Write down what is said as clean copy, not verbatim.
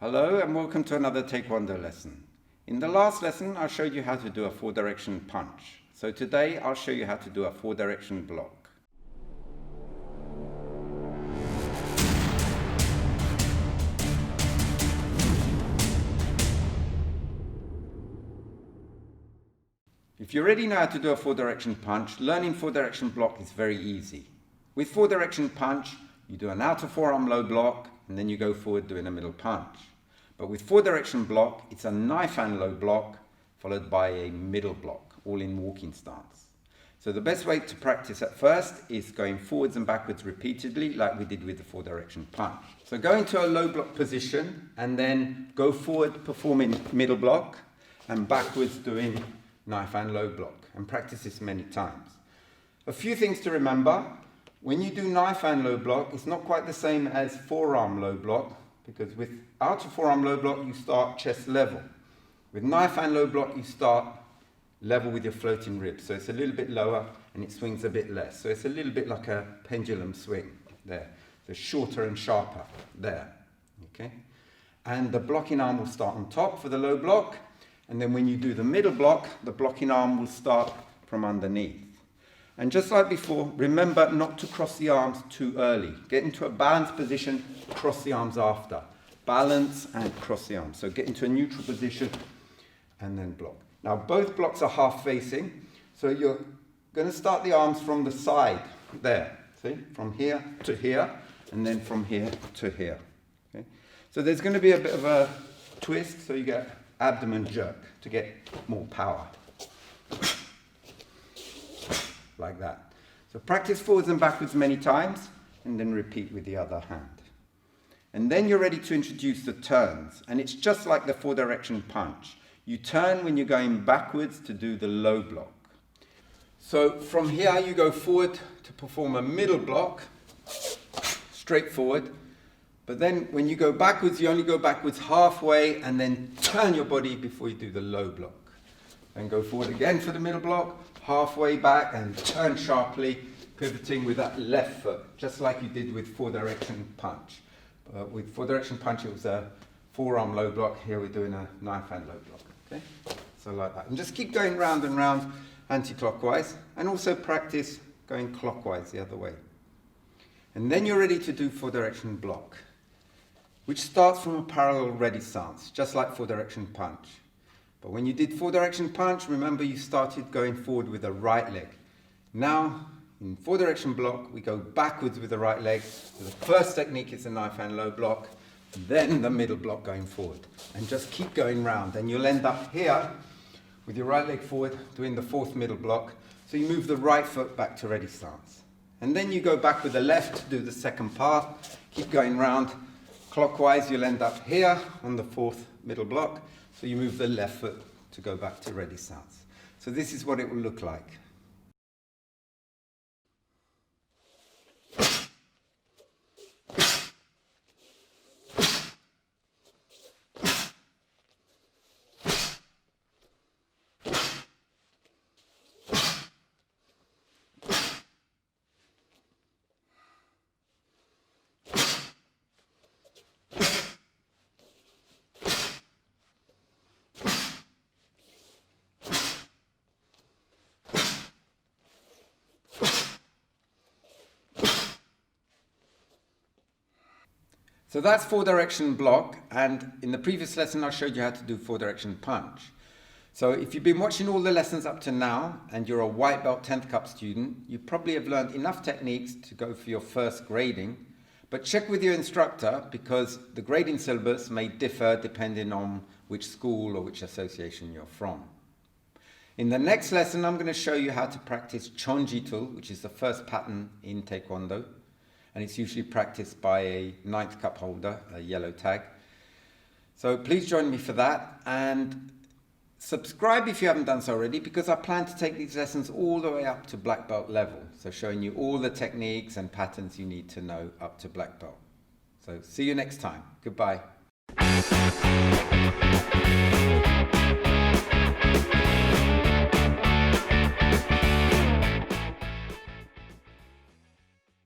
Hello and welcome to another Taekwondo lesson. In the last lesson, I showed you how to do a 4-direction punch. So today, I'll show you how to do a 4-direction block. If you already know how to do a 4-direction punch, learning 4-direction block is very easy. With 4-direction punch, you do an outer forearm low block and then you go forward doing a middle punch. But with 4-direction block, it's a knife hand low block followed by a middle block, all in walking stance. So the best way to practice at first is going forwards and backwards repeatedly like we did with the 4-direction punch. So go into a low block position and then go forward performing middle block and backwards doing knife hand low block, and practice this many times. A few things to remember. When you do knife hand low block, it's not quite the same as forearm low block, because with outer forearm low block you start chest level. With knife hand low block you start level with your floating ribs, so it's a little bit lower and it swings a bit less. So it's a little bit like a pendulum swing there. So shorter and sharper there. Okay? And the blocking arm will start on top for the low block, and then when you do the middle block, the blocking arm will start from underneath. And just like before, remember not to cross the arms too early. Get into a balanced position, cross the arms after. Balance and cross the arms. So get into a neutral position and then block. Now both blocks are half facing, so you're going to start the arms from the side there. See? From here to here, and then from here to here. Okay? So there's going to be a bit of a twist, so you get abdomen jerk to get more power. Like that. So practice forwards and backwards many times and then repeat with the other hand. And then you're ready to introduce the turns, and it's just like the 4-direction punch. You turn when you're going backwards to do the low block. So from here you go forward to perform a middle block, straight forward. But then when you go backwards, you only go backwards halfway and then turn your body before you do the low block. Then go forward again for the middle block, halfway back and turn sharply, pivoting with that left foot, just like you did with 4-direction punch. With 4-direction punch, it was a forearm low block. Here we're doing a knife hand low block. Okay? So like that. And just keep going round and round anti-clockwise, and also practice going clockwise the other way. And then you're ready to do 4-direction block, which starts from a parallel ready stance, just like 4-direction punch. But when you did 4-direction punch, remember you started going forward with the right leg. Now, in 4-direction block, we go backwards with the right leg. So the first technique is the knife hand low block, then the middle block going forward. And just keep going round, and you'll end up here with your right leg forward, doing the 4th middle block. So you move the right foot back to ready stance. And then you go back with the left to do the second part. Keep going round clockwise, you'll end up here on the 4th middle block. So you move the left foot to go back to ready stance. So this is what it will look like. So that's 4-direction block, and in the previous lesson I showed you how to do 4-direction punch. So if you've been watching all the lessons up to now and you're a white belt 10th cup student, you probably have learned enough techniques to go for your first grading, but check with your instructor because the grading syllabus may differ depending on which school or which association you're from. In the next lesson I'm going to show you how to practice Chonjitul, which is the first pattern in Taekwondo. And it's usually practiced by a 9th cup holder, a yellow tag. So please join me for that, and subscribe if you haven't done so already, because I plan to take these lessons all the way up to black belt level. So showing you all the techniques and patterns you need to know up to black belt. So see you next time. Goodbye.